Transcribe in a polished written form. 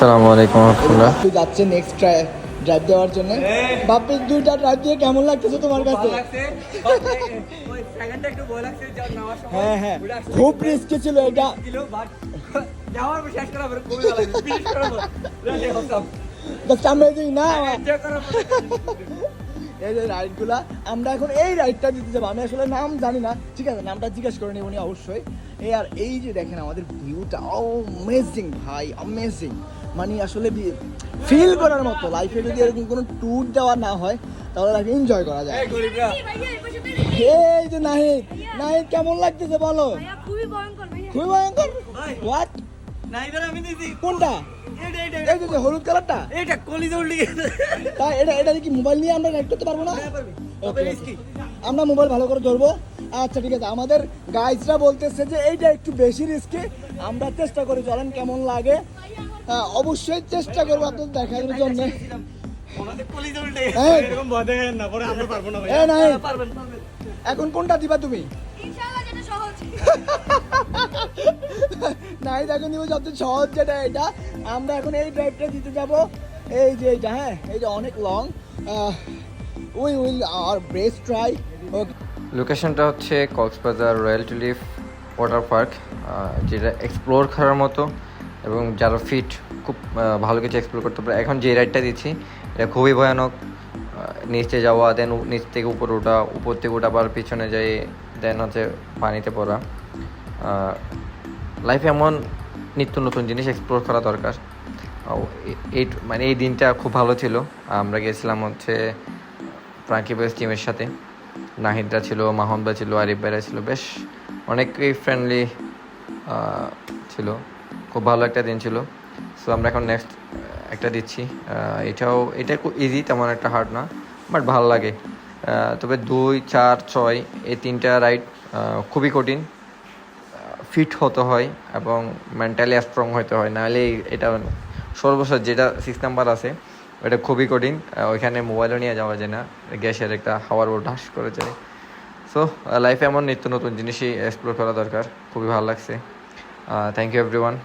আসসালামু আলাইকুম রাহমাতুল্লাহ। বাপ্পি যাচ্ছে নেক্সট ড্রাইভ দেওয়ার জন্য। বাপ্পি দুইটা ড্রাইভ দিয়ে কেমন লাগতেছে তোমার কাছে? হ্যাঁ হ্যাঁ, খুব রিস্কি ছিল এটা। এই যে রাইডগুলা আমরা এখন এই রাইডটা দিতে যাবো। আমি আসলে নাম জানি না, ঠিক আছে, নামটা জিজ্ঞেস করে নিব উনি অবশ্যই। আর এই যে দেখেন আমাদের ভিউটা অ্যামেজিং ভাই, অ্যামেজিং। মানে আসলে ফিল করার মতো। লাইফে যদি এরকম কোনো ট্যুর দেওয়া না হয় তাহলে লাইফে এনজয় করা যায়। এই যে নাহিদ, নাহিদ কেমন লাগতেছে বলো? খুবই ভয়ঙ্কর ভাইয়া, খুবই ভয়ঙ্কর। হোয়াট? নাইদার আমি দিছি কোনটা? এই যে হলুদ কালারটা, এটা কলিজা উল্টে গেছে। তাই এটা কি মোবাইল নিয়ে আমরা রাইড করতে পারবো না? তবে রিস্কি। আমরা মোবাইল ভালো করে ধরবো। আচ্ছা ঠিক আছে, আমাদের গাইডরা বলতেছে যে এইটা একটু বেশি রিস্কি। আমরা চেষ্টা করি, চলেন কেমন লাগে। অবশ্যই চেষ্টা করবো আপনাদের দেখানোর জন্য। ওনাদের কলিজা উল্টে গেছে। এই, এরকম ভয় দেখেন না, পরে আমরা পারবো না ভাই। এই নাই, পারবেন। এখন কোনটা দিবা তুমি? ইনশাআল্লাহ যেটা সহজ। নাই, এখন দিব সবচেয়ে সহজ যেটা এটা। আমরা এখন এই ড্রাইভটা দিতে যাব। এই যে এইটা, হ্যাঁ এই যে অনেক long. We will our best try. Okay, লোকেশনটা হচ্ছে Cox's Bazar royal tulip water park, যেটা এক্সপ্লোর করার মতো এবং যারা ফিট খুব ভালো কিছু এক্সপ্লোর করতে পারে। এখন যে রাইডটা দিচ্ছি এটা খুবই ভয়ানক। নিচে যাওয়া, দেন নিচ থেকে উপরে ওঠা, উপর থেকে ওঠা আবার পিছনে যাই, দেন হচ্ছে পানিতে পড়া। লাইফে এমন নিত্য নতুন জিনিস এক্সপ্লোর করা দরকার। মানে এই দিনটা খুব ভালো ছিল। আমরা গেছিলাম হচ্ছে ফ্রাঙ্কি বয়েজ টিমের সাথে। নাহিদরা ছিল, মাহমদা ছিল, আরিফ ভাইরা ছিল, বেশ অনেকেই ফ্রেন্ডলি ছিল। খুব ভালো একটা দিন ছিল। সো আমরা এখন নেক্সট একটা দিচ্ছি। এটা খুব ইজি, তেমন একটা হার্ড না, বাট ভালো লাগে। তবে 2, 4, 6 এই তিনটা রাইড খুবই কঠিন। ফিট হতে হয় এবং মেন্টালি স্ট্রং হতে হয়, নাহলে এটা সর্বশেষ যেটা 6 নাম্বার আছে ওটা খুবই কঠিন। ওইখানে মোবাইলও নিয়ে যাওয়া যায় না, গ্যাসের একটা হাওয়ার ঢাস করে যায়। সো লাইফে এমন নিত্য নতুন জিনিসই এক্সপ্লোর করা দরকার। খুবই ভালো লাগছে। Thank you everyone.